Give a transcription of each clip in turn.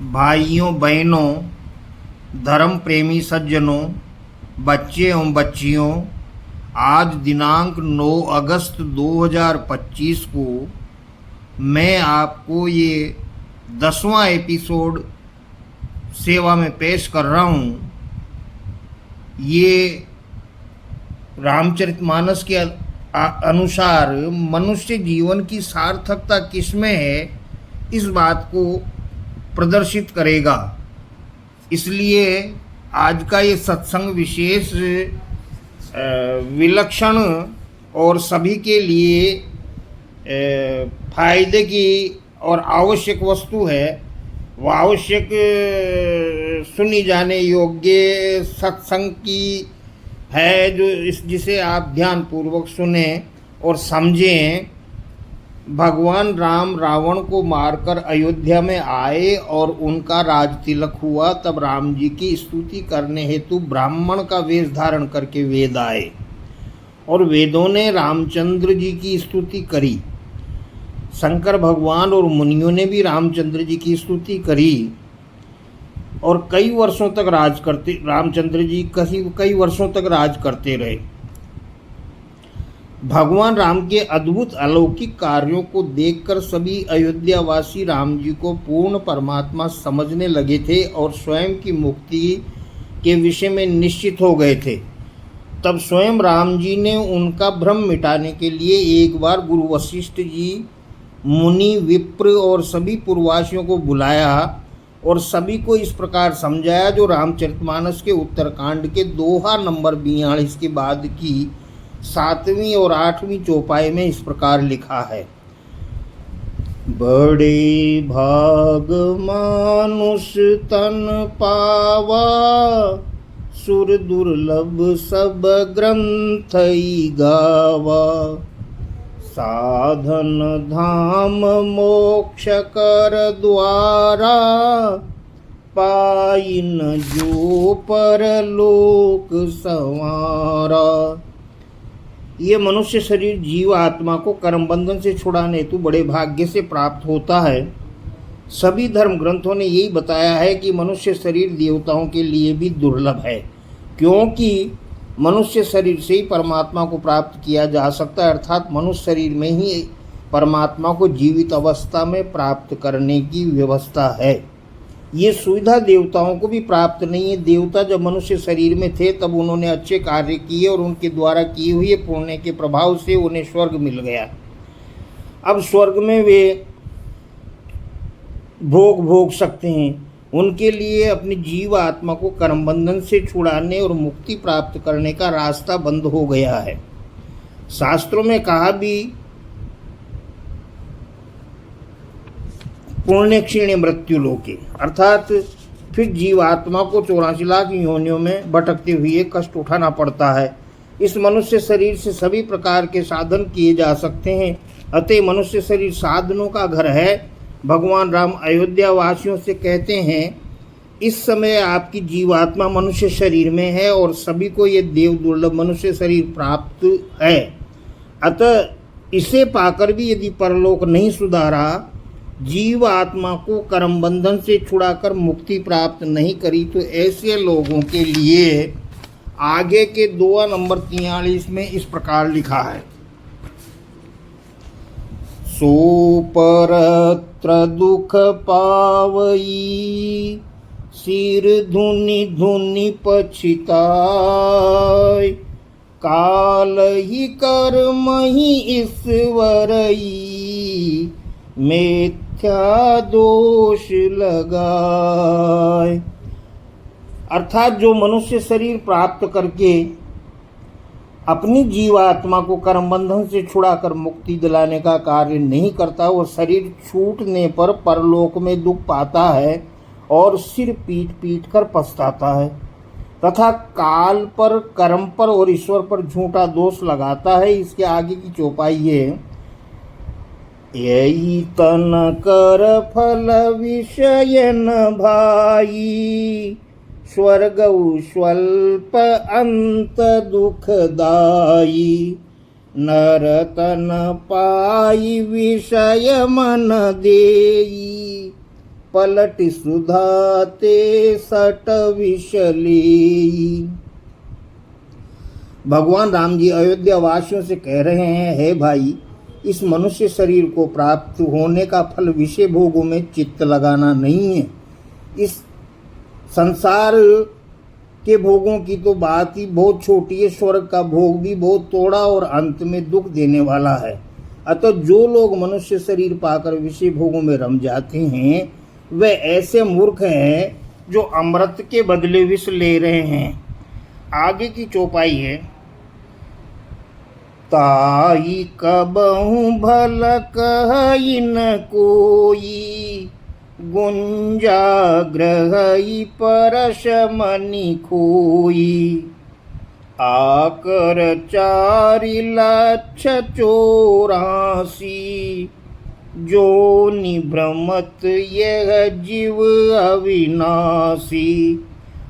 भाइयों बहनों, धर्म प्रेमी सज्जनों, बच्चे एवं बच्चियों, आज दिनांक 9 अगस्त 2025 को मैं आपको ये 10वां एपिसोड सेवा में पेश कर रहा हूँ। ये रामचरितमानस के अनुसार मनुष्य जीवन की सार्थकता किसमें है, इस बात को प्रदर्शित करेगा। इसलिए आज का ये सत्संग विशेष विलक्षण और सभी के लिए फायदे की और आवश्यक वस्तु है। वह आवश्यक सुनी जाने योग्य सत्संग की है, जिसे आप ध्यानपूर्वक सुने और समझें। भगवान राम रावण को मारकर अयोध्या में आए और उनका राज तिलक हुआ। तब राम जी की स्तुति करने हेतु ब्राह्मण का वेश धारण करके वेद आए और वेदों ने रामचंद्र जी की स्तुति करी। शंकर भगवान और मुनियों ने भी रामचंद्र जी की स्तुति करी और कई वर्षों तक रामचंद्र जी कई वर्षों तक राज करते रहे। भगवान राम के अद्भुत अलौकिक कार्यों को देखकर सभी अयोध्यावासी राम जी को पूर्ण परमात्मा समझने लगे थे और स्वयं की मुक्ति के विषय में निश्चित हो गए थे। तब स्वयं राम जी ने उनका भ्रम मिटाने के लिए एक बार गुरु वशिष्ठ जी, मुनि, विप्र और सभी पूर्ववासियों को बुलाया और सभी को इस प्रकार समझाया, जो रामचरितमानस के उत्तरकांड के दोहा नंबर 42 के बाद की 7वीं और 8वीं चौपाई में इस प्रकार लिखा है। बड़े भाग मानुष तन पावा, सुर दुर्लभ सब ग्रंथ गावा। साधन धाम मोक्ष कर द्वारा, पाइन जो परलोक संवारा। ये मनुष्य शरीर जीव आत्मा को कर्म बंधन से छुड़ाने हेतु बड़े भाग्य से प्राप्त होता है। सभी धर्म ग्रंथों ने यही बताया है कि मनुष्य शरीर देवताओं के लिए भी दुर्लभ है, क्योंकि मनुष्य शरीर से ही परमात्मा को प्राप्त किया जा सकता है। अर्थात मनुष्य शरीर में ही परमात्मा को जीवित अवस्था में प्राप्त करने की व्यवस्था है। ये सुविधा देवताओं को भी प्राप्त नहीं है। देवता जब मनुष्य शरीर में थे तब उन्होंने अच्छे कार्य किए और उनके द्वारा किए हुए पुण्य के प्रभाव से उन्हें स्वर्ग मिल गया। अब स्वर्ग में वे भोग सकते हैं। उनके लिए अपनी जीव आत्मा को कर्म बंधन से छुड़ाने और मुक्ति प्राप्त करने का रास्ता बंद हो गया है। शास्त्रों में कहा भी, पुण्य क्षीण मृत्यु लोके, अर्थात फिर जीवात्मा को 84 लाख योनियों में भटकते हुए कष्ट उठाना पड़ता है। इस मनुष्य शरीर से सभी प्रकार के साधन किए जा सकते हैं। अतः मनुष्य शरीर साधनों का घर है। भगवान राम अयोध्या वासियों से कहते हैं, इस समय आपकी जीवात्मा मनुष्य शरीर में है और सभी को ये देव दुर्लभ मनुष्य शरीर प्राप्त है। अतः इसे पाकर भी यदि परलोक नहीं सुधारा, जीव आत्मा को कर्म बंधन से छुड़ाकर मुक्ति प्राप्त नहीं करी, तो ऐसे लोगों के लिए आगे के दोहा नंबर 43 में इस प्रकार लिखा है। सो परत्र दुख पावई, सिर धुनि धुनि पछिताय। काल ही कर्म ही ईश्वरई, मिथ्या दोष लगाए। अर्थात जो मनुष्य शरीर प्राप्त करके अपनी जीवात्मा को कर्म बंधन से छुड़ाकर मुक्ति दिलाने का कार्य नहीं करता, वो शरीर छूटने पर परलोक में दुख पाता है और सिर पीट पीट कर पछताता है तथा काल पर, कर्म पर और ईश्वर पर झूठा दोष लगाता है। इसके आगे की चौपाई है, यही तन कर फल विषय न भाई, स्वर्ग स्वल्प अंत दुखदाई। नरतन पाई विषय मन देई, पलट सुधाते सट विशली। भगवान राम जी अयोध्या वासियों से कह रहे हैं, हे भाई, इस मनुष्य शरीर को प्राप्त होने का फल विषय भोगों में चित्त लगाना नहीं है। इस संसार के भोगों की तो बात ही बहुत छोटी है, स्वर्ग का भोग भी बहुत थोड़ा और अंत में दुख देने वाला है। अतः जो लोग मनुष्य शरीर पाकर विषय भोगों में रम जाते हैं वे ऐसे मूर्ख हैं जो अमृत के बदले विष ले रहे हैं। आगे की चौपाई है, ताई कबहु भल कहि न कोई, गुंजाग्रही परश मनि खोई। आकर 4,84,000 जो निभ्रमत यह जीव अविनाशी।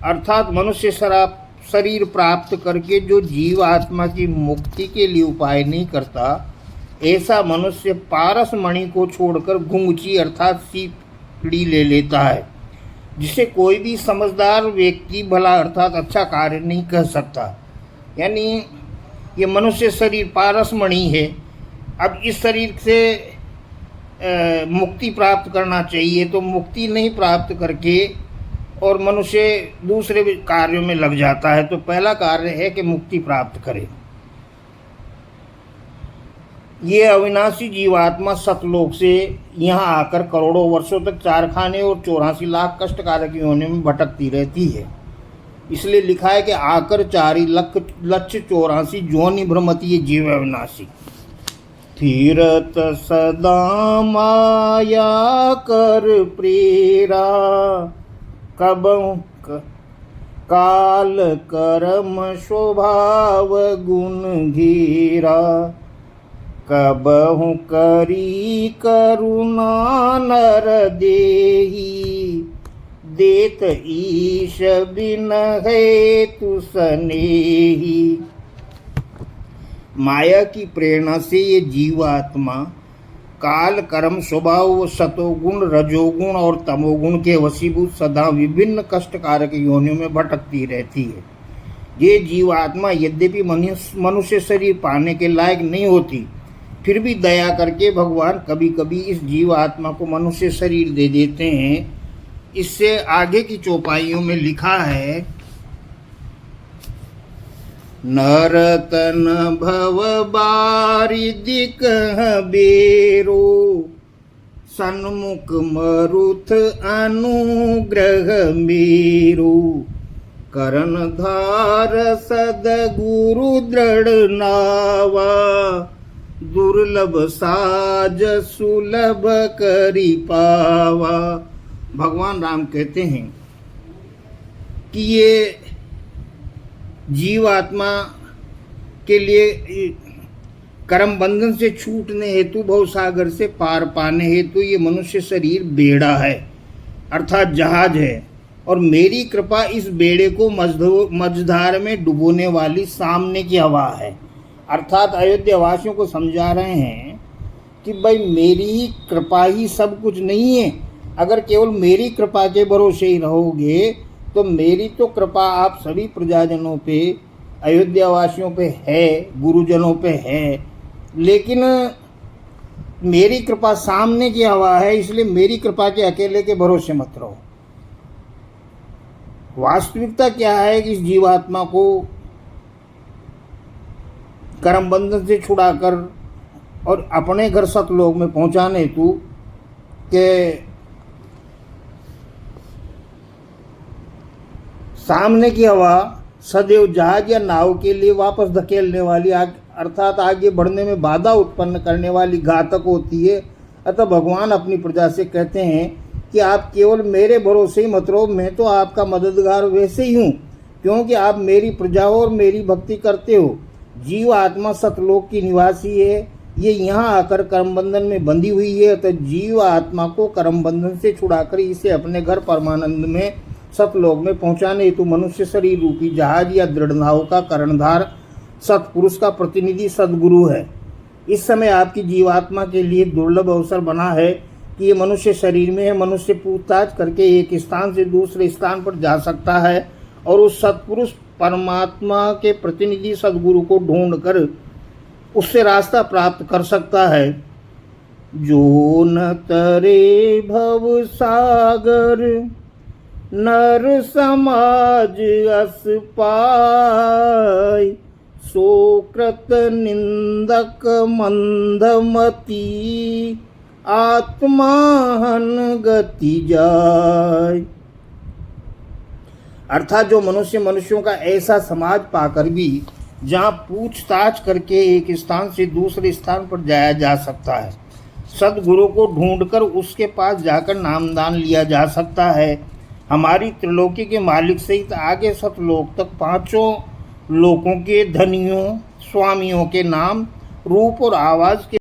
अर्थात मनुष्य शरीर प्राप्त करके जो जीव आत्मा की मुक्ति के लिए उपाय नहीं करता, ऐसा मनुष्य पारस मणि को छोड़कर घुंघची अर्थात सीपड़ी ले लेता है, जिसे कोई भी समझदार व्यक्ति भला अर्थात अच्छा कार्य नहीं कर सकता। यानी ये मनुष्य शरीर पारस मणि है। अब इस शरीर से मुक्ति प्राप्त करना चाहिए, तो मुक्ति नहीं प्राप्त करके और मनुष्य दूसरे कार्यों में लग जाता है। तो पहला कार्य है कि मुक्ति प्राप्त करे। ये अविनाशी जीवात्मा सतलोक से यहाँ आकर करोड़ों वर्षों तक 4 खाने और 84 लाख कष्टकारक योनियों में भटकती रहती है। इसलिए लिखा है कि आकर 4,84,000 जोनि भ्रमती ये जीव अविनाशी। तीरथ सदा माया कर प्रेरा, कबहु काल कर्म स्वभाव गुण घेरा। कबहु करी करुणा नर देही, देत ईश बिन हेतु सनेही। माया की प्रेरणा से ये जीवात्मा काल कर्म स्वभाव सतोगुण रजोगुण और तमोगुण के वशीभूत सदा विभिन्न कष्टकारक योनियों में भटकती रहती है। ये जीवात्मा यद्यपि मनुष्य शरीर पाने के लायक नहीं होती, फिर भी दया करके भगवान कभी कभी इस जीवात्मा को मनुष्य शरीर दे देते हैं। इससे आगे की चौपाइयों में लिखा है, नरतन भव बारिधि कह बेरो, सन्मुख मरुथ अनुग्रह मेरो। करण धार सदगुरु दृढ़ नावा, दुर्लभ साज सुलभ करी पावा। भगवान राम कहते हैं कि ये जीवात्मा के लिए कर्म बंधन से छूटने हेतु भवसागर से पार पाने हेतु ये मनुष्य शरीर बेड़ा है अर्थात जहाज है, और मेरी कृपा इस बेड़े को मझधार में डुबोने वाली सामने की हवा है। अर्थात अयोध्या वासियों को समझा रहे हैं कि भाई मेरी ही कृपा ही सब कुछ नहीं है। अगर केवल मेरी कृपा के भरोसे ही रहोगे तो मेरी तो कृपा आप सभी प्रजाजनों पे, अयोध्या वासियों पे है, गुरुजनों पे है, लेकिन मेरी कृपा सामने की हवा है, इसलिए मेरी कृपा के अकेले के भरोसे मत रहो। वास्तविकता क्या है कि इस जीवात्मा को कर्म बंधन से छुड़ाकर और अपने घर सतलोक में पहुंचाने हेतु के सामने की हवा सदैव जहाज या नाव के लिए वापस धकेलने वाली अर्थात आगे बढ़ने में बाधा उत्पन्न करने वाली घातक होती है। अतः भगवान अपनी प्रजा से कहते हैं कि आप केवल मेरे भरोसे ही मत रहो, मैं तो आपका मददगार वैसे ही हूँ क्योंकि आप मेरी प्रजा हो और मेरी भक्ति करते हो। जीव आत्मा सतलोक की निवासी है, ये यहाँ आकर कर्म बंधन में बंधी हुई है। तो जीव आत्मा को कर्म बंधन से छुड़ाकर इसे अपने घर परमानंद में सतलोक में पहुँचाने हेतु मनुष्य शरीर रूपी जहाज या दृढ़ नाव का कर्णधार सतपुरुष का प्रतिनिधि सदगुरु है। इस समय आपकी जीवात्मा के लिए दुर्लभ अवसर बना है कि ये मनुष्य शरीर में है, मनुष्य पूछताछ करके एक स्थान से दूसरे स्थान पर जा सकता है और उस सत्पुरुष परमात्मा के प्रतिनिधि सद्गुरु को ढूंढकर उससे रास्ता प्राप्त कर सकता है। जो न तरे भव सागर नर समाज अस पाय, सो कृत निंदक मंदमती आत्माहन गति जाय। अर्थात जो मनुष्य मनुष्यों का ऐसा समाज पाकर भी जहाँ पूछताछ करके एक स्थान से दूसरे स्थान पर जाया जा सकता है, सदगुरु को ढूंढकर उसके पास जाकर नामदान लिया जा सकता है, हमारी त्रिलोकी के मालिक सहित आगे सतलोक तक पांचों लोकों के धनियों स्वामियों के नाम, रूप और आवाज़ के